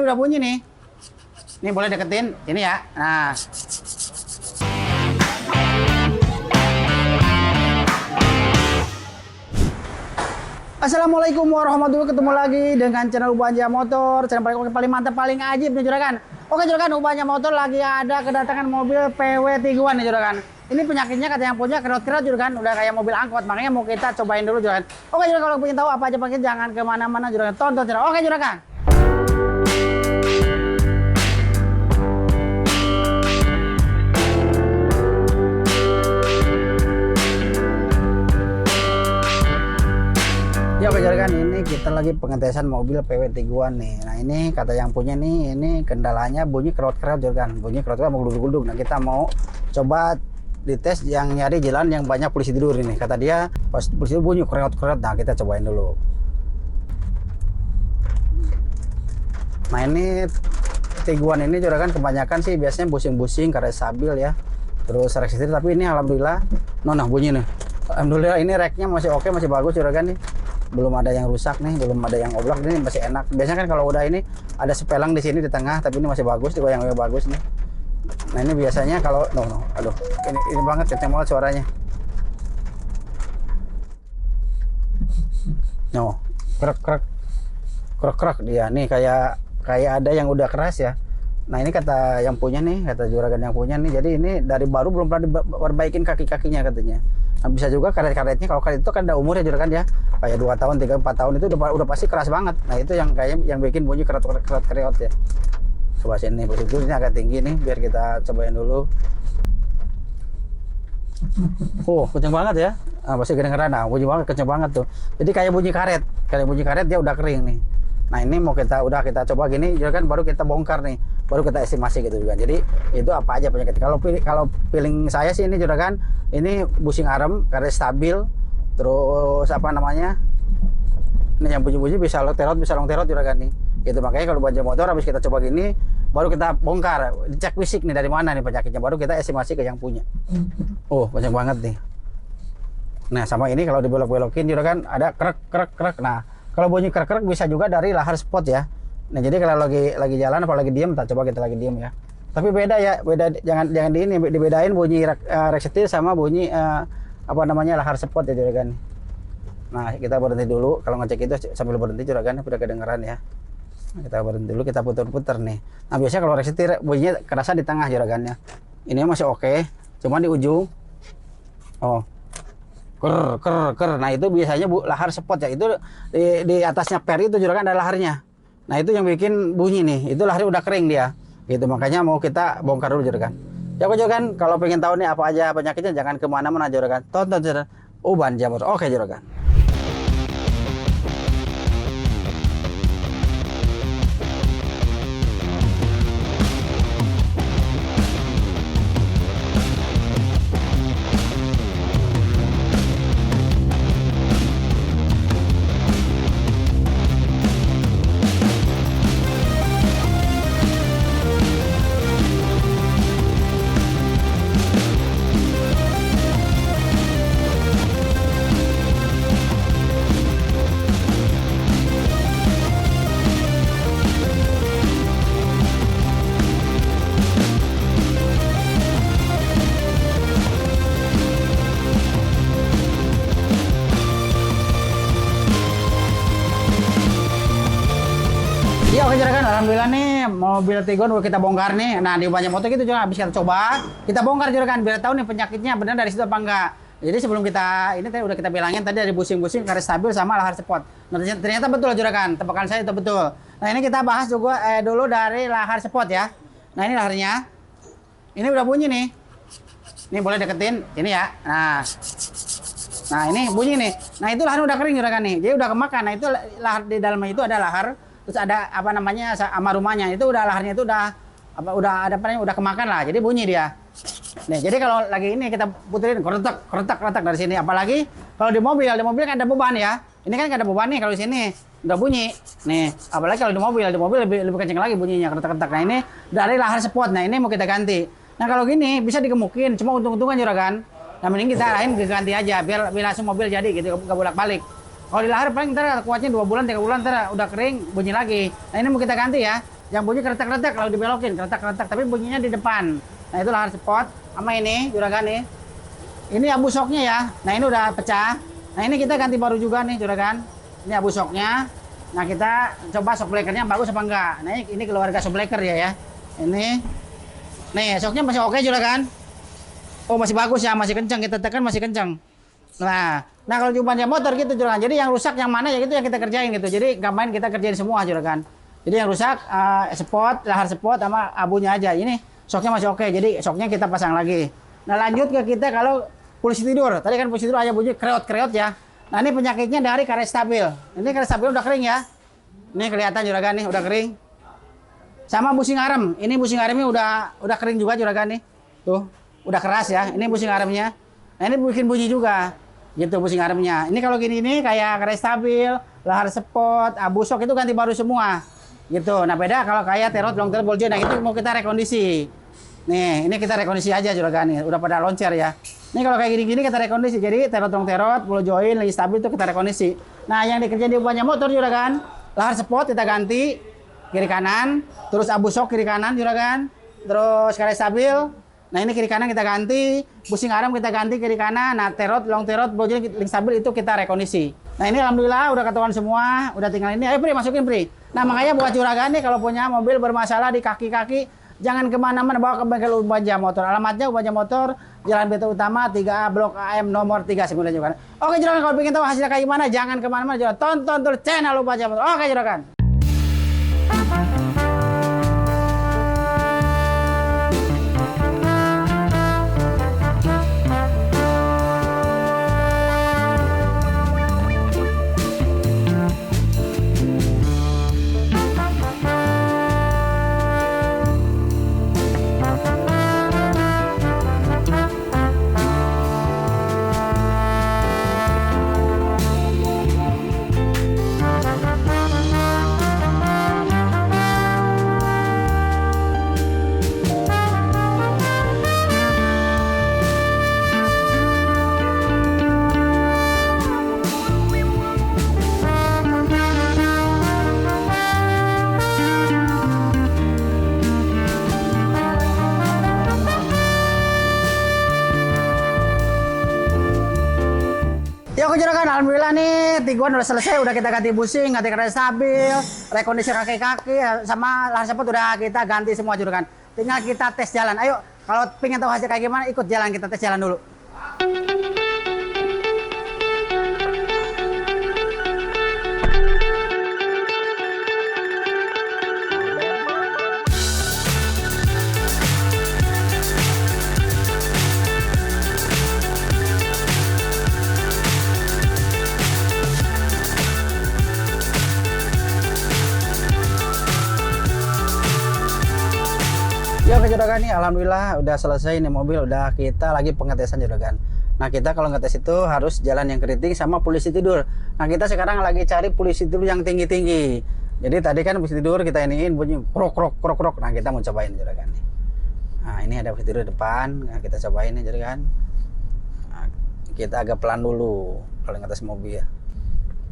udah bunyi nih. Ini boleh deketin, ini ya. Nah. Assalamualaikum warahmatullahi wabarakatuh. Ketemu lagi dengan channel Ubanja Motor, channel paling mantap, paling ajib nih juragan. Oke juragan, Ubanja Motor lagi ada kedatangan mobil PW Tiguan nih juragan. Ini penyakitnya kata yang punya kerot-kerot juragan, udah kayak mobil angkot, makanya mau kita cobain dulu juragan. Oke juragan, kalau pengen tahu apa aja pakai jangan kemana-mana juragan, tonton channel. Oke juragan. Ya oke juragan, ini kita lagi pengetesan mobil PW Tiguan nih. Nah ini kata yang punya nih, ini kendalanya bunyi kerot-kerot juragan, bunyi kerot-kerot mau gulung-gulung. Nah kita mau coba dites yang nyari jalan yang banyak polisi tidur ini. Kata dia pas polisi tidur bunyi kerot-kerot. Nah kita cobain dulu. Nah ini Tiguan ini juragan kebanyakan sih biasanya busing-busing karena stabil ya. Terus rek setir, tapi ini alhamdulillah nah bunyi nih. Alhamdulillah ini reknya masih oke, masih bagus juragan nih. Belum ada yang rusak nih, belum ada yang oblak, ini masih enak. Biasanya kan kalau udah ini ada sepelang di sini di tengah, tapi ini masih bagus, digoyang-goyang bagus nih. Nah ini biasanya kalau aduh ini banget kenceng banget suaranya. Krek dia nih kayak ada yang udah keras ya. Nah ini kata yang punya nih, kata juragan yang punya nih, jadi ini dari baru belum pernah diperbaikin kaki-kakinya katanya. Nah bisa juga karet-karetnya, kalau karet itu kan ada umurnya juragan ya, kayak 2 tahun, 3, 4 tahun itu udah pasti keras banget. Nah itu yang kayak yang bikin bunyi kerot-kerot ya. Coba sini, posisi ini agak tinggi nih, biar kita cobain dulu. Kenceng banget ya. Nah, pasti kedengeran, nah bunyi banget, kenceng banget tuh. Jadi kayak bunyi karet dia udah kering nih. Nah ini mau kita coba gini juragan, baru kita bongkar nih, baru kita estimasi gitu juga. Jadi itu apa aja penyakit. Kalau feeling saya sih ini juragan, ini busing arem, karet stabil, terus apa namanya, ini yang bunyi-bunyi bisa long terot juragan nih. Gitu makanya kalau Ubanja Motor habis kita coba gini, baru kita bongkar, dicek fisik nih dari mana nih penyakitnya, baru kita estimasi ke yang punya. Banyak banget nih. Nah sama ini kalau dibelok-belokin juragan ada krek. Nah kalau bunyi krek bisa juga dari lahar spot ya. Nah jadi kalau lagi jalan apalagi diem, coba kita lagi diem ya. Tapi beda ya, jangan di ini dibedain bunyi rek setir sama bunyi apa namanya lahar spot ya juragan. Nah kita berhenti dulu, kalau ngecek itu sambil berhenti juragan udah kedengeran ya. Nah, kita berhenti dulu, kita putar-putar nih. Nah biasanya kalau rek setir bunyinya kerasa di tengah juragannya. Ini masih oke, cuman di ujung. Ker. Nah itu biasanya lahar spot ya, itu di atasnya per itu juragan ada laharnya. Nah itu yang bikin bunyi nih, itu laharnya udah kering dia gitu, makanya mau kita bongkar dulu juragan. Ya juragan, kalau pengen tahu nih apa aja penyakitnya jangan kemana-mana juragan, tonton juragan Ubanja Motor. Oke juragan. Iya oke juragan, alhamdulillah nih mobil Tiguan udah kita bongkar nih. Nah di Ubanja Motor gitu juga habis kita coba, kita bongkar juragan biar tahu nih penyakitnya benar dari situ apa enggak. Jadi sebelum kita ini tadi udah kita bilangin tadi dari busing-busing, karet stabil sama lahar spot. Nah ternyata betul juragan, tebakan saya itu betul. Nah ini kita bahas juga dulu dari lahar spot ya. Nah ini laharnya, ini udah bunyi nih. Ini boleh deketin, ini ya. Nah ini bunyi nih. Nah itu lahar udah kering juragan nih, jadi udah kemakan. Nah itu lahar di dalamnya itu ada lahar. Terus ada apa namanya sama rumahnya itu udah laharnya itu udah kemakan lah, jadi bunyi dia. Nih jadi kalau lagi ini kita puterin keretak dari sini, apalagi kalau di mobil kan ada beban ya. Ini kan ada beban nih, kalau di sini udah bunyi. Nih apalagi kalau di mobil lebih kenceng lagi bunyinya keretak. Nah ini dari lahar spot. Nah ini mau kita ganti. Nah kalau gini bisa digemukin, cuma untung-untungan juragan. Nah mending kita arahin ganti aja biar langsung mobil jadi gitu, gak bolak-balik. Kalau di lahar paling ntar kuatnya 2 bulan 3 bulan ntar udah kering bunyi lagi. Nah ini mau kita ganti ya. yang bunyi keretak-keretak kalau dibelokin, keretak-keretak, tapi bunyinya di depan. Nah itu lahar spot, sama ini juragan nih. Ini abu shocknya ya, nah ini udah pecah. Nah ini kita ganti baru juga nih juragan. Ini abu shocknya. Nah kita coba shock breakernya bagus apa enggak. Nah ini keluarga shock breaker ya. Ini, nih shocknya masih oke juragan. Oh masih bagus ya, masih kencang, kita tekan masih kencang. Nah kalau di bannya motor gitu juragan. Jadi yang rusak yang mana ya gitu yang kita kerjain gitu. Jadi nggak main kita kerjain semua juragan. Jadi yang rusak spot, lahar spot sama abunya aja. Ini shocknya masih oke. Jadi shocknya kita pasang lagi. Nah lanjut ke kita kalau polisi tidur. Tadi kan polisi tidur aja bunyi kreot-kreot ya. Nah ini penyakitnya dari karet stabil. Ini karet stabil udah kering ya. Ini kelihatan juragan nih udah kering. Sama busing arem. Ini busing aremnya udah kering juga juragan nih. Tuh. Udah keras ya, ini busing aremnya. Nah ini bikin bunyi juga, gitu busing aremnya. Ini kalau gini kayak karet stabil, lahar spot, abu shock itu ganti baru semua, gitu. Nah beda kalau kayak terot, long terot, boljen, nah itu mau kita rekondisi. Nih, ini kita rekondisi aja juragan nih, udah pada loncer ya. Ini kalau kayak gini kita rekondisi, jadi terot, long terot, ball join, lagi stabil itu kita rekondisi. Nah yang dikerjain di banyak motor juragan, lahar spot kita ganti kiri kanan, terus abu shock kiri kanan juragan, terus karet stabil. Nah ini kiri kanan kita ganti, busing arem kita ganti kiri kanan, nah terot, long terot, boljen, link stabil itu kita rekondisi. Nah ini alhamdulillah udah ketahuan semua, udah tinggal ini. Ayo Pri, masukin Pri. Nah makanya buat juragan nih kalau punya mobil bermasalah di kaki-kaki, jangan kemana-mana, bawa ke bengkel Ubanja Motor. Alamatnya Ubanja Motor, Jalan BT Utama 3A, Blok AM nomor 39 juragan. Oke juragan, kalau pengen tahu hasilnya kayak gimana, jangan kemana-mana juragan. Tonton terus channel Ubanja Motor. Oke juragan. Ya oke juragan, alhamdulillah nih Tiguan udah selesai, udah kita ganti busing, ganti karet stabil, rekondisi kaki-kaki, sama lahar spot udah kita ganti semua juragan. Tinggal kita tes jalan. Ayo, kalau pengen tahu hasil kayak gimana, ikut jalan, kita tes jalan dulu. Ya oke juragan nih, alhamdulillah udah selesai nih mobil, udah kita lagi pengetesan juragan. Nah kita kalau ngetes itu harus jalan yang keriting sama polisi tidur. Nah kita sekarang lagi cari polisi tidur yang tinggi-tinggi. Jadi tadi kan polisi tidur kita iniin bunyi krok krok krok krok. Nah kita mau cobain juragan nih. Nah ini ada polisi tidur depan, nah, kita cobain nih juragan. Nah, kita agak pelan dulu kalau ngetes mobil ya.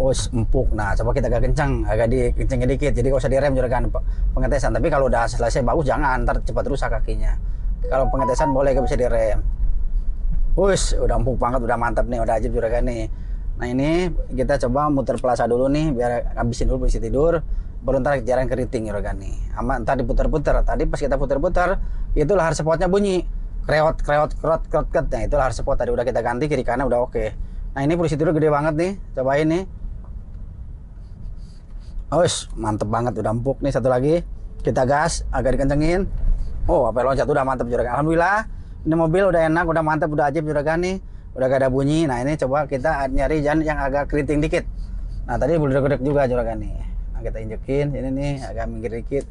Oh empuk. Nah coba kita agak kencang, agak dikencengin dikit, jadi gak usah direm juragan pengetesan. Tapi kalau udah selesai bagus jangan, ntar cepat rusak kakinya. Kalau pengetesan boleh, gak bisa direm. Wush, udah empuk banget, udah mantap nih, udah ajib juragan nih. Nah ini kita coba muter plaza dulu nih, biar habisin dulu polisi tidur, baru ntar jalan keriting juragan nih. Ama ntar diputer-puter. Tadi pas kita puter-puter, itu lahar spotnya bunyi kreot kreot kreot kreot kreot. Nah itu lahar spot tadi udah kita ganti kiri kanan udah oke. Nah ini polisi tidur gede banget nih, cobain nih. Us, mantep banget, udah empuk nih. Satu lagi, kita gas, agak dikencengin. Oh, apa loncat udah mantep juragan. Alhamdulillah, ini mobil udah enak, udah mantep, udah ajib juragan nih. Udah gak ada bunyi. Nah ini coba kita nyari jalan yang agak keriting dikit. Nah tadi buldek-buldek juga juragan nih. Nah kita injekin, ini nih agak minggir dikit.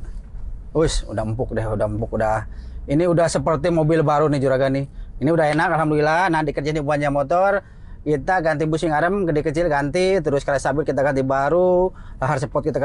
Us, udah empuk deh, udah empuk, udah. Ini udah seperti mobil baru nih juragan nih. Ini udah enak, alhamdulillah. Nah dikerjain di Ubanja Motor. Kita ganti busing arem gede kecil ganti, terus karet stabil kita ganti baru, lahar spot kita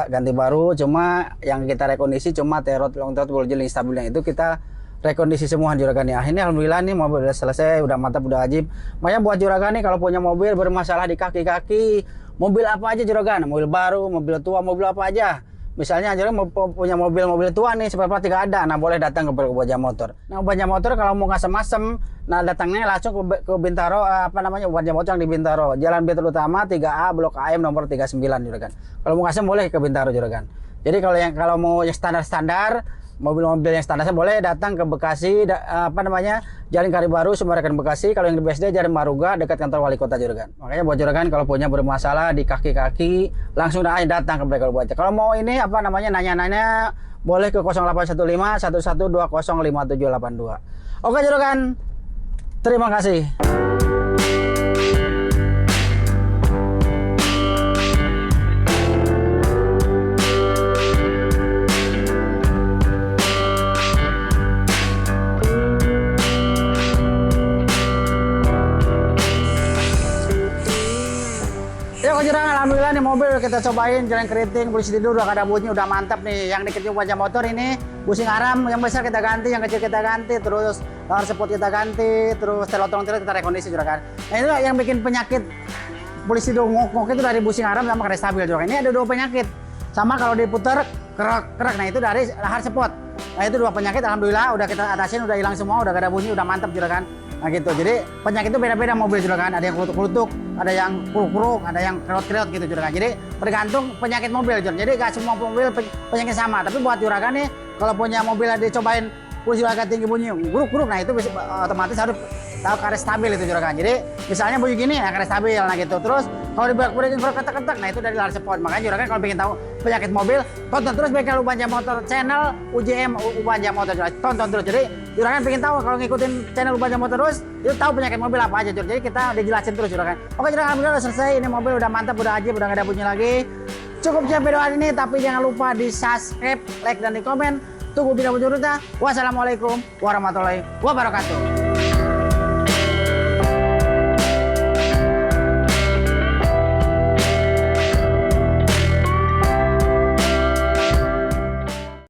ganti baru. Cuma yang kita rekondisi cuma terot, long terot, boljen, link stabilnya itu kita rekondisi semua juragan ya. Ini alhamdulillah nih mobil udah selesai, udah mantap, udah ajib. Makanya buat juragan nih kalau punya mobil bermasalah di kaki-kaki, mobil apa aja juragan, mobil baru, mobil tua, mobil apa aja, Misalnya Juragan mau punya mobil tua nih, spare part tidak ada, nah boleh datang ke Ubanja Motor. Nah Ubanja Motor kalau mau ngasem-ngasem, nah datangnya langsung ke Bintaro, Ubanja Motor yang di Bintaro, Jalan Bintaro Utama 3A Blok AM nomor 39 Juragan. Kalau mau ngasem boleh ke Bintaro Juragan. Jadi kalau mau yang standar-standar, mobil-mobil yang standar boleh datang ke Bekasi, Jalan Karibaru, Sumarakan Bekasi. Kalau yang di BSD Jalan Maruga dekat kantor wali kota Juragan. Makanya buat Juragan kalau punya bermasalah di kaki-kaki langsung datang ke mereka buat. Kalau mau ini nanya-nanya boleh ke 0815 1120 5782. Oke Juragan, terima kasih. Ya Juragan, alhamdulillah nih mobil kita cobain jalan keriting, polisi tidur udah ada bunyi, udah mantap nih. Yang dikit Ubanja Motor ini busing aram, yang besar kita ganti, yang kecil kita ganti, terus lamar spot kita ganti, terus telotong kita rekondisi Juragan. Nah itu yang bikin penyakit polisi tidur ngok itu dari busing aram sama kare stabil Juragan. Ini ada dua penyakit, sama kalau diputar kerak, nah itu dari hard spot. Nah itu dua penyakit, alhamdulillah udah kita atasin, udah hilang semua, udah gak ada bunyi, udah mantap Juragan. Nah gitu, jadi penyakit itu beda-beda mobil Juragan, ada yang kerutuk-kerutuk, ada yang kuruk-kuruk, ada yang kerot-kerot gitu Juragan. Jadi tergantung penyakit mobil Juragan. Jadi gak semua mobil penyakit sama, tapi buat Juragan nih kalau punya mobil dicobain pulsi agak tinggi bunyi, kuruk-kuruk, nah itu otomatis harus tahu kare stabil itu Juragan. Jadi misalnya bunyi gini ya kare stabil, nah gitu. Terus kalau dibalik-balikin ketak-ketak, nah itu dari lar spot. Makanya Juragan kalau pengen tahu penyakit mobil, tonton terus bengkel Ubanja Motor channel UJM Ubanja Motor Juragan. Tonton terus. Jadi Juragan pengen tahu kalau ngikutin channel Ubanja Motor terus, itu tahu penyakit mobil apa aja Juragan. Jadi kita dijelasin terus Juragan. Oke Juragan, alhamdulillah udah selesai. Ini mobil udah mantap, udah ajib, udah gak ada bunyi lagi. Cukup sekian video hari ini, tapi jangan lupa di subscribe, like dan di komen. Tunggu video berikutnya. Wassalamualaikum warahmatullahi wabarakatuh.